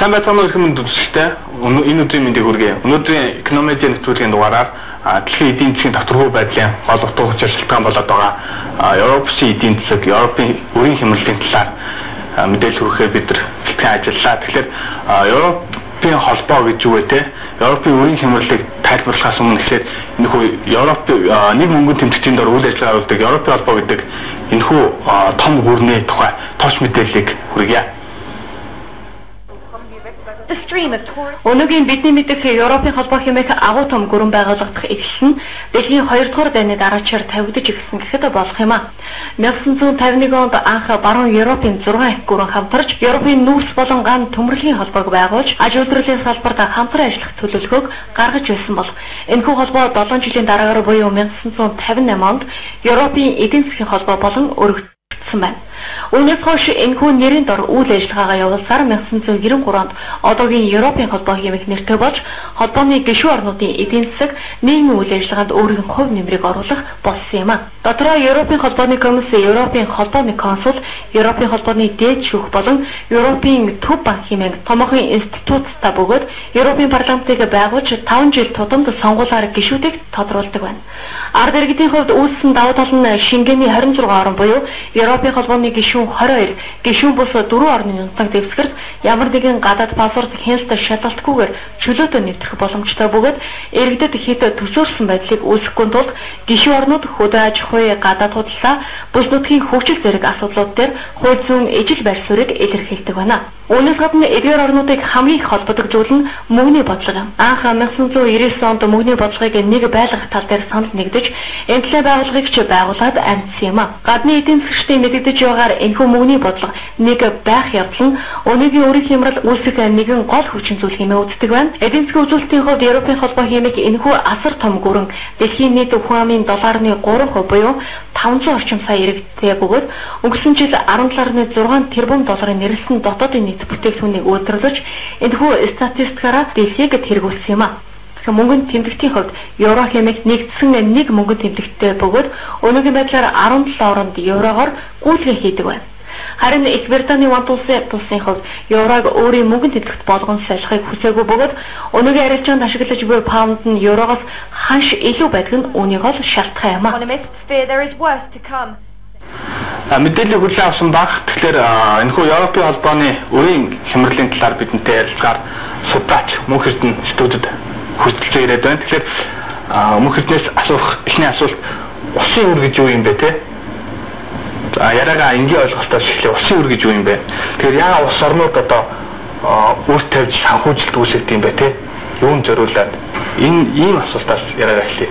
Сайн байцгаана уу хүмүүс үзэгчтэй. Энэ өдрийн мэндийг хүргэе. Өнөөдрийн экономик нэвтрүүлгийн дугаараар дэлхийн эдийн засгийн тодорхой байдлын гол утга учир шалтгаан болоод байгаа Европын эдийн засаг, Европын өрийн хямралын талаар мэдээлэл хүргэхээр бид нар бэлтгэн ажиллалаа. Тэгэхээр Европын холбоо гэж юу вэ те? Европын өрийн хямралыг тайлбарлахаас өмнө гэхээр энэхүү Европын нэг мөнгөний тэмдэгтийн дор үйл ажиллагаа явуулдаг Европын холбоо гэдэг энэхүү том гүрний тухай тооч мэдээллийг хүргье. Өнөөгийн бидний мэдэх Европын холбоо хэмээх агуу том гүрэн байгуулагдах эхлэл нь дэлхийн 2 дугаар дайны дараачаар тавигдаж ирсэн гэхэд болох юм а. 1951 онд анх баруун Европын 6 их гүрэн хамтарч Европын нүүрс болон ган төмөрлөгийн холбоог байгуулж аж үйлдвэрлэлийн салбарт хамтран ажиллах төлөвлөгөөг гаргаж байсан бол энэхүү холбоо 7 жилийн дараагаар буюу 1958 онд Европын эдийн засгийн холбоо болон өргөгдсөн байна. Үүнээс хойш энэхүү нэрийн дор үйл ажиллагаагаа явуулсаар 1993 онд одоогийн Европын холбоо хэмээх нэртэй болж холбооны гишүүн орнуудын эдийн засаг нийгмийн үйл ажиллагаанд өөрийн хувь нэмрийг оруулах болсон юм а. Дотроо Европын холбооны комисс, Европын холбооны консул, Европын холбооны дээд шүүх болон Европын төв банк хэмээн томоохон институттай бөгөөд Европын парламентыг байгуулж 5 жил тутамд сонгуулиар гишүүдийг тодруулдаг байна. Ард иргэдийн хувьд үүссэн давуу тал нь Шенгений 26 орн буюу Европын холбооны гишүүн 22, гишүүн бус 4 орны нутаг дэвсгэрт ямар нэгэн гадаад паспорт хяналтад шалгалтгүйгээр чөлөөтэй нэвтрэх боломжтой бөгөөд иргэдэд хэд төсөөлсөн байдлыг үүсгэхгүй тулд гишүүн орнууд хөдөө аж ахуй, гадаад худалдаа, бүс нутгийн хөгжил зэрэг асуудлууд дээр хууль зүйн ижил байр суурийг илэрхийлдэг байна. Үүнээс гадна эдгээр орнуудыг хамгийн их холбодог зүйл нь мөнгөний бодлого. Анх 1999 онд мөнгөний бодлогыг нэг байлгах тал дээр санал нэгдэж, энэ талын байгууллагыг ч байгуулад амьдсан юм а. Гадны эдийн засгчдын мэдэгдэж байгаагаар энэхүү мөнгөний бодлого нэг байх явдал нь өнөөгийн өрийн хямрал үүсэх нэгэн гол хүчин зүйл хэмээн үздэг байна. Эдийн засгийн үзүүлэлтийн хувьд Европын холбоо хэмээх энэхүү асар том гүрэн дэлхийн нийт хүн амын $3.3% буюу 500 орчим сая иргэдтэй бөгөөд өнгөрсөн жил 17.6 тэрбум долларын нэрэлсэн дотоодын нийт бүтээгдэхүүнийг үйлдвэрлэж энэхүү статистикаараа дэлхийг тэргүүлсэн юм а. Мөнгөний тэмдэгтийн хувьд евро хэмээх нэгдсэн нэг мөнгөний тэмдэгттэй бөгөөд өнөөгийн байдлаар 17 оронд еврогоор гүйцэтгэх хийдэг байна. Харин Их Британий Ван улсын хувьд еврог өөрийн мөнгөний тэмдэгт болгон салхихыг хүсээгүй бөгөөд өнөөгийн арилжаанд ашиглаж буй паунд нь еврогоос ханш илүү байдаг нь үүнийг ол шалтгаан юм а. Мэдээлэл хүлээн авсан баг. Тэгэхээр энэхүү Европын холбооны өрийн хямралын талаар бидэнтэй ярилцгаар судлаач Мөнх Эрдэнэ студид хүрэлцэж ирээд байна. Тэгэхээр Мөнх Эрдэнээс асуух эхний асуулт усын үр гэж юу юм бэ те? Яриагаа энгийн ойлголтоос эхлэе. Усын үр гэж юу юм бэ? Тэгэхээр яагаад улс орнууд одоо үр тавьж санхүүжилт үүсгэж юм бэ те? Юунд зориулаад энэ ийм асуултаас яриагаа эхлэе.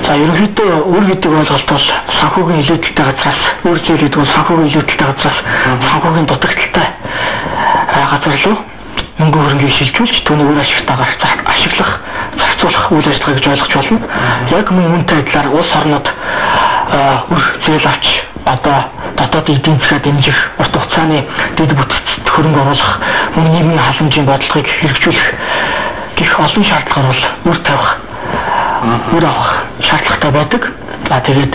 За ерөнхийдөө үр гэдэг ойлголт бол санхүүгийн илүүдэлтэй газраас, үр зээл гэдэг бол санхүүгийн илүүдэлтэй газраас санхүүгийн дутагдaltaй газар руу мөнгө хөрөнгийг шилжүүлж түүнийг үр ашигтайгаар ашиглах, зарцуулах үйл ажиллагаа гэж ойлгож болно. Яг үүнтэй адилаар улс орнууд үр зээл авч одоо дотоодын эдийн засгаа дэмжих, урт хугацааны дэд бүтцэд хөрөнгө оруулах, мөн нийгмийн халамжийн бодлогыг хэрэгжүүлэх гэх олон шаардлагаар бол үр тавих, үр авах шаардлагатай байдаг. За тэгээд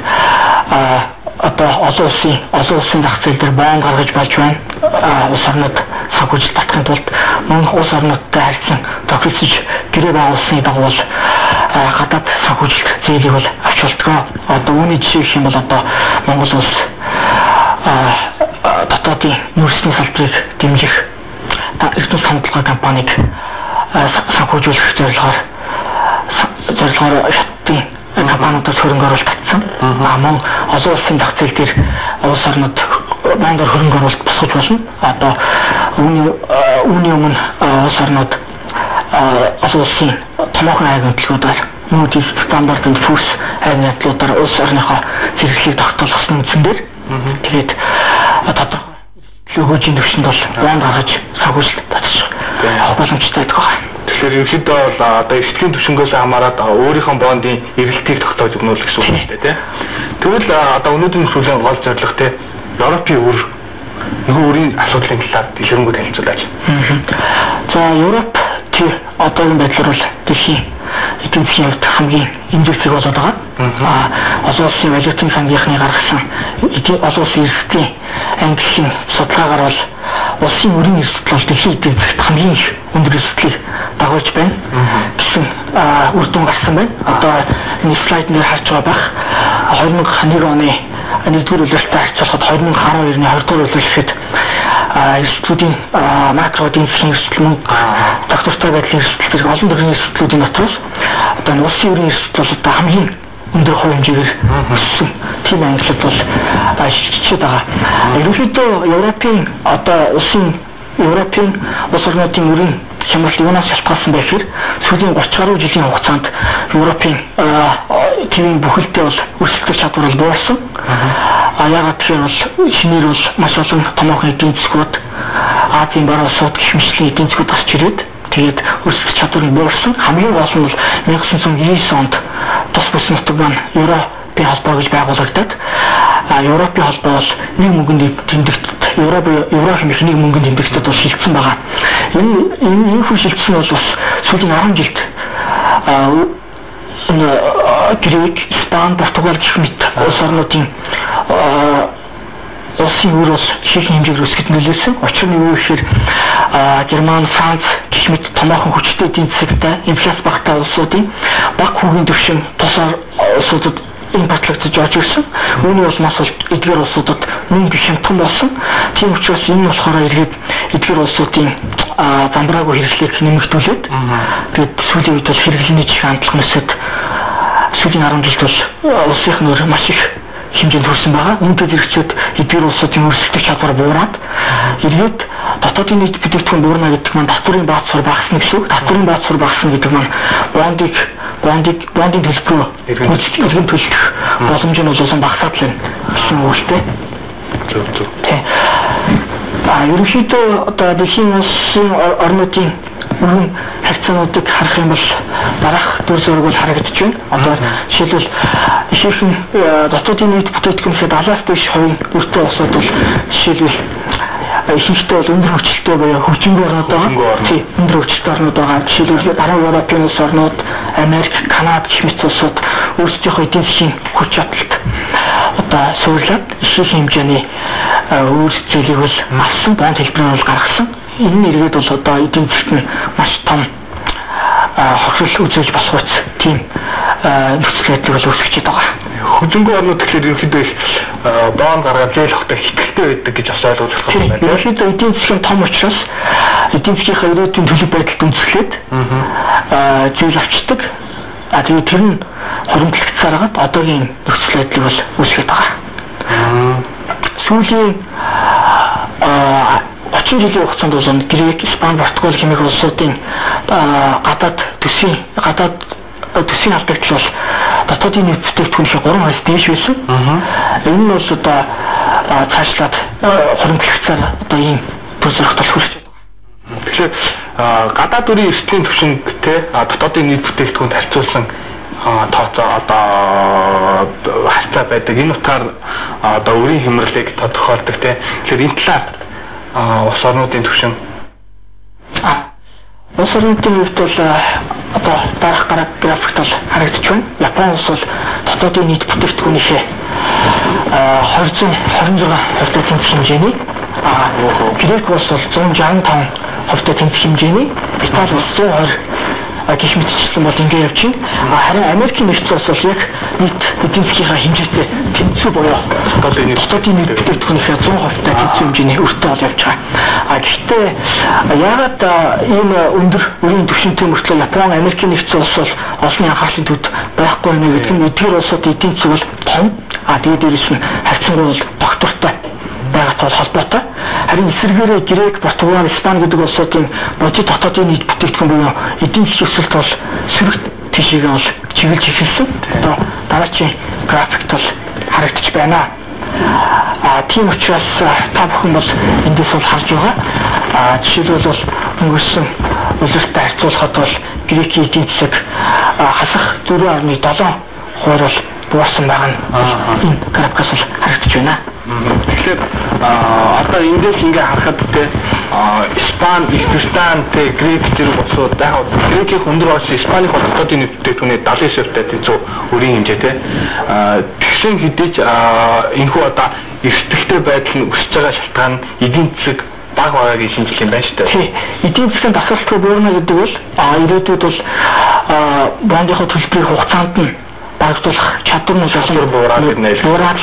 одоо олон улсын зах зээл дээр байн гаргаж болж байна. Улс орнууд санхүүжилт татахын тулд мөн улс орнуудтай харьцан тохиролцож гэрээ байгуулсны дагуу гадаад санхүүжилт зээлийг бол авч болтгоо. Одоо үүний жишээ гэх юм бол одоо Монгол улс дотоодын нүүрсний салбарыг дэмжих эрдэнэ саналгаа компаниг санхүүжүүлэх зорилгоор шатны компаниудаас хөрөнгө оруулалт татсан. Мөн олон улсын зах зээл дээр улс орнууд байнгын хөрөнгө оруулалт босгож болно. Одоо үүний өмнө улс орнууд олон улсын томоохон аяг хөдөлгөөнөөр нүүдэл стандартын фүрс аяг хөдөлгөөнөөр улс орныхоо зэрэглэлийг тогтоолгосон үндсэндээр тэгээд тодорхой лөгөөжийн төвшөнд бол байн гаргаж санхүүжилт татчих боломжтой байдаг байна. Тэгэхээр ерөнхийдөө бол одоо эрсдлийн түвшингээс хамаарат өөрийнхөө бондын эргэлтийг тогтоож өгнө гэсэн үг шүү дээ тийм. Тэгвэл одоо өнөөдрийн нэвтрүүлгийн гол зорилго тийм Европын үр нөгөө үрийн асуудлын талаар дэлгэрэнгүй танилцуулаач. За Европ тий одоогийн байдлаар бол дэлхийн эдийн засгийн хувьд хамгийн эмзэгцэг болоод байгаа. Олон улсын валютын сангийнхны гаргасан олон улсын эрсдлийн ангиллын судалгаагаар бол улсын өрийн эрсдэл бол дэлхийн эдийн засагт хамгийн их өндөр эрсдлийг дагуулж байна гэсэн үр дүн гарсан байна. Одоо энэ слайд дээр харж байгаа бах 2001 оны 1-р улиралтай харьцуулахад 2012 оны 2-р улирал гэхэд эрсдлүүдийн макро эдийн засгийн эрсдэл мөн доктортой байдлын эрсдэл зэрэг олон төрлийн эрсдлүүдийн дотроос одоо улсын өрийн эрсдэл бол одоо хамгийн өндөр хувь хэмжээгээр өссөн тийм ангиллал бол шилжиж байгаа. Ерөнхийдөө Европын одоо Европын улс орнуудын өрийн хямрал юунаас шалтгаалсан бэ гэхээр сүүлийн 30 гаруй жилийн хугацаанд Европын тийм бүхэлдээ бол өрсөлдөх чадвар бол буурсан. Яагаад гэхээр бол шинээр бол маш олон томоохон эдийн засгууд Азийн баруун улсууд гэх мэтлийн эдийн засгууд гарч ирээд тэгээд өрсөлдөх чадвар нь буурсан. Хамгийн гол нь бол 1999 онд тус бүс нутаг маань Европын холбоо гэж байгуулагдаад Европын холбоо бол нэг мөнгөнд тэмдэгтд Евро хэмжих нэг мөнгөнд тэмдэгтд бол шилжсэн байгаа. Энэ хүү шилжсэн бол бас сүүлийн 10 жилд Грек, Испани, Португал гэх мэт улс орнуудын улсын өр бол их хэмжээгээр өсгөж нөлөөлсөн. Учир нь юу гэхээр Герман, Франц гэх мэт томоохон хүчтэй эдийн засагтай инфляц багтаа улсуудын бага хүүгийн түвшин тус улсуудад импортлогдож орж ирсэн. Үүний улмаас бол эдгээр улсуудад мөнгө хямдхан болсон. Тийм учраас энэ болохоор эргээд эдгээр улсуудын замбраагүй хэрэглээг нэмэгдүүлээд тэгээд сүүлийн үед бол хэрэглээний чих хандлага нөсөд сүүлийн 10 жилд бол улсын нөр маш их хэмжээнд хүрсэн байгаа. Үүнтэй зэрэгцээд эдгээр улсуудын өрсөлдөх чадвар буураад эргээд дотоодын нийт бүтээгдэхүүн буурна гэдэг маань татврын баазсуур багасна гэсэн үг. Татврын баазсуур багасна гэдэг маань бондын төлбөрөөр иргэн төлөх боломж нь улсын багасаад байна гэсэн үг шүү дээ. Зөв. Ерөнхийдөө одоо дэлхийн улсын орнуудын өргөн харьцаануудыг харах юм бол дараах дүр зураг бол харагдаж байна. Одоо жишээлбэл ихэнх дотоодын нийт бүтээгдэхүүнээс 70-аас дээш хувийн өртөө улсууд бол жишээлбэл ихэнхдээ бол өндөр хөгжилтэй буюу хөгжингүй орнууд байгаа. Тийм, өндөр хөгжилтэй орнууд байгаа. Жишээлбэл баруун Европын улс орнууд, Америк, Канада гэх мэт улсууд өөрсдийнхөө эдийн засгийн хүч чадалд одоо суурлаад их хэмжээний өөрчлөлийг бол авсан, бонд хэлбэрээр бол гаргасан. Энэ нэргээд бол одоо эдийн засгт нь маш том хохирол үзүүлж болох үс тийм нөхцөл байдал бол үүсгэж байгаа. Хөгжингүй орнууд гэхээр ерөнхийдөө боон гаргаад зээл хохтой хэтгэлтэй байдаг гэж бас ойлгож болох юм байна. Ерөнхийдөө эдийн засгийн том учраас эдийн засгийн ирээдүйн төлөв байдалд үндэслээд зээл авчдаг. Тэгээд тэр нь хуримтлагдсаар хагаад одоогийн нөхцөл байдлыг бол үүсгэж байгаа. Сүүлийн 30 жилийн хугацаанд бол Грек, Испани, Португал хэмээх улсуудын гадаад төсвийн алдагдал бол дотоодын нийт бүтээгдэхүүнийн 3% дээш байсан. Энэ нь бол одоо цаашлаад хуримтлагдсаар одоо ийм төр зөрөгт хүрч байна. Тэгэхээр гадаад өрийн эрсдлийн түвшинтэй дотоодын нийт бүтээгдэхүүнд харьцуулсан тооцоо одоо харьцаа байдаг. Энэ утгаар одоо өрийн хямралыг тодорхойлдог те. Тэгэхээр энэ талаар улс орнуудын түвшин улс орнуудын хувьд бол одоо дараах графикт бол харагдаж байна. Япон улс бол дотоодын нийт бүтээгдэхүүнийхээ 226% тэмцэх хэмжээний Грек улс бол 165% тэмцэх хэмжээний Итали улс 120 гэх мэтчлэн бол ингэ явж байна. Харин Америкийн нэгдсэн улс бол яг нийт эдийн засгийнхаа хэмжээтэй тэнцүү буюу дотоодын нийт бүтээгдэхүүнийхээ 100% тэнцүү хэмжээний өртөө бол явж байгаа. Гэхдээ яагаад ийм өндөр өрийн түвшинтэй мөртлөө Япон, Америкийн нэгдсэн улс бол олонний анхаарлын төвд байхгүй нэ гэдэг нь эдгээр улсуудын эдийн засаг бол том. Тэгээд дээрэс нь харьцангуй бол доктортой байгаатай холбоотой. Харин эсвэргээрээ Грек, Португал, Испани гэдэг улсуудын бодит дотоодын нийт бүтээгдэхүүн буюу эдийн засгийн өсөлт бол сөрөгт тийшээгээ бол чиглэж эхэлсэн. Одоо дараагийн графикт бол харагдаж байна. Тийм учраас та бүхэн бол эндээс бол харж байгаа. Жишээлбэл бол өнгөрсөн улиралтай харьцуулахад бол Грекийн эдийн засаг хасах 4.7% бол буурсан байгаа нь энэ графикаас бол харагдаж байна. Тэгэхээр одоо эндээс ингээ харахад те Испани, Британи, Грек зэрэг улсууд яг Грекийн өндөр улс Испаних хотуудын бүтээгдэхүүний 79% тэнцүү өрийн хэмжээ те. Тэгсэн хэдий ч энэхүү одоо эрсдэлтэй байдал нь өсөж байгаа шалтгаан нь эдийн засаг баг багагийн шинжил юм байна шүү дээ. Тийм. Эдийн засгийн дасгалтай буурна гэдэг бол ирээдүйд бол бондынхоо төлбөрийн хугацаанд нь багтуулах чадвар нь болон буураад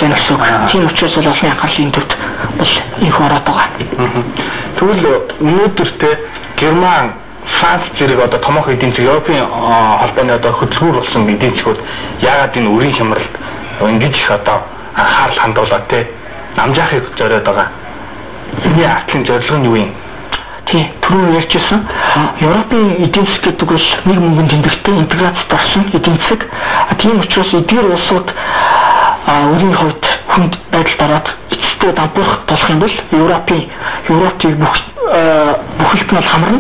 байна гэсэн. Тийм учраас бол олонний анхаарлын төвд бол их ороод байгаа. Тэгвэл өнөөдөр те Герман, Франц зэрэг одоо томоохон эдийн засаг Европын холбооны одоо хөдөлгүүр болсон эдийн засгууд яагаад энэ үрийн хямралд ингэж их одоо анхаарал хандуулаад те намжаахыг зориод байгаа. Энэ артлын зорилго нь юу юм? Тийм, түрүү ярьжсэн. Европын эдийн засаг гэдэг бол нэг мөнгөнд тэмдэгтэй интеграцид орсон эдийн засаг. Тийм учраас эдгээр улсууд өөрийн хувьд хүнд байдалд ороод эцэстээ дампуурах болох юм бол Европыг бүхэлд нь хамарна.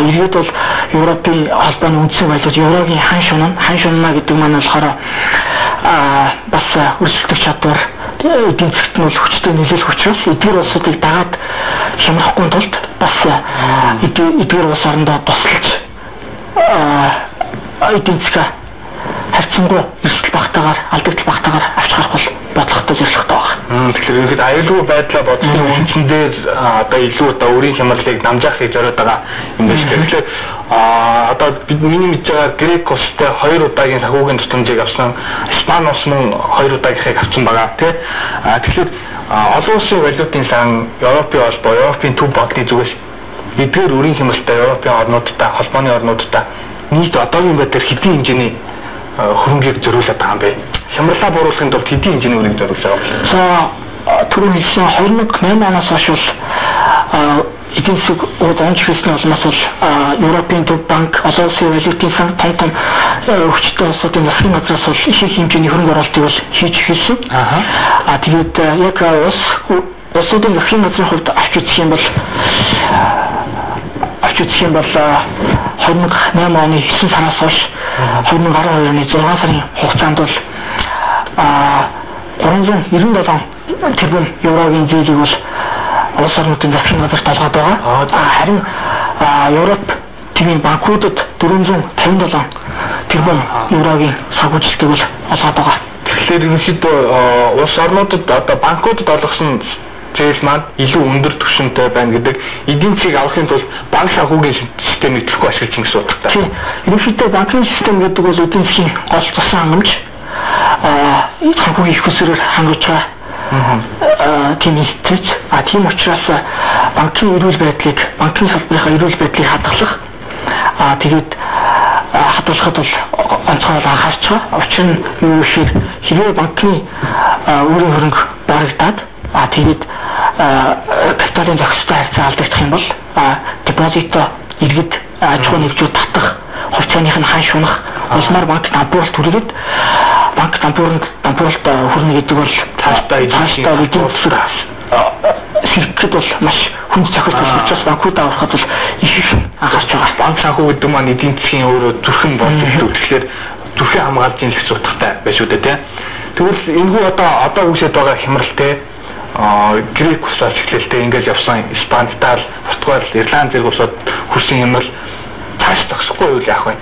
Иргэд бол Европын холбооны үндсэн байлууд Еврогийн хан шунна гэдэг маань болохоор бас өрсөлдөх чадвар эдийн засагт нь бол хүчтэй нөлөөлөх учраас эдгээр улсуудыг дагаад хямрахгүй тулд бас эдгээр улс орондоо тусалж эдийн засаг харьцангуй эрсдэл багтаагаар алдагдал багтаагаар авч гарах бол бодлоготой зорилготой байна. Тэгэхээр ихэд аюулгүй байдлаа бодсон үндсэн дээр одоо илүү одоо үрийн хямралыг намжаахыг зориод байгаа юм байна. Тэгэхээр одоо миний мэдж байгаа Грек улстай 2 удаагийн санхүүгийн тутамжийг авсан, Испани улс мөн 2 удаагийнхыг авсан байгаа тий. Тэгэхээр олон улсын валютын сан Европын холбоо, Европын төв банкны зүгээс эдгээр үрийн хямралтай Европын орнуудтай, холбооны орнуудтай нийт одоогийн байдлаар хэдийн хэмжээний хөрөнгөийг зориулаад байгаа юм бэ? Хямралаа бууруулахын тулд хэдийн хэмжээний хөрөнгө зориулж байгаа юм? За түрүү хэлсэн 2008 оноос хойш бол эдийн засаг онж хэлсэн улмаас бол Европын төв банк, олон улсын валютын сан том хүчтэй улсуудын засгийн газраас бол их хэмжээний хөрөнгө оруулалтыг бол хийж эхэлсэн. Тэгээд яг улсуудын засгийн газрын хувьд авч үзэх юм бол 2008 оны 9 сараас хойш 2012 оны 6 сарын хугацаанд бол 397 тэрбум еврогийн зээлийг бол улс орнуудын засгийн газарт олгоод байгаа. Харин Европ төвийн банкудад 457 тэрбум еврогийн санхүүжилтийг бол олгоод байгаа. Тэгэхээр ерөнхийдөө улс орнуудад одоо банкудад олгосон зээл маань илүү өндөр түвшинтэй байна гэдэг эдийн засгийг авахын тулд банк санхүүгийн системийг төлөхгүй ашиглаж гэсэн утгатай. Тийм. Ерөнхийдөө банкны систем гэдэг бол эдийн засгийн гол цусан хангамж санхүүгийн их хүсрээр хангаж байгаа. Тийм институт. Тийм учраас банкны эрүүл байдлыг, банкны салбарынхаа эрүүл байдлыг хадгалах. Тэгээд хадгалахад бол онцгой анхаарч байгаа. Учир нь юу гэхээр хэрвээ банкны өөрийн хөрөнгө барагдаад тэгээд капиталын зохистой харьцаа алдагдах юм бол депозито иргэд аж ахуй нэгжүүд татах хувьцааных нь хан шунах улмаар банк дампууралт түрээд банк дампууралт хүрнэ гэдэг бол цаашдаа эдийн засаг сэргэхэд бол маш хүнд цохилт болох учраас банкуд авахад бол их анхаарч байгаа. Банк санхүү гэдэг маань эдийн засгийн өөрөө зүрхэн болж тэгэхээр зүрхээ хамгаалж ийн гэсэн утгатай байна шүү дээ тийм. Тэгвэл энэгүй одоо үүсэж байгаа хямралтай Грек улсаас эхлэлтэй ингээд явсан Испанитал, Португал, Ирланд зэрэг улсууд хүрсэн хямрал цааш зогсохгүй юу яах вэ?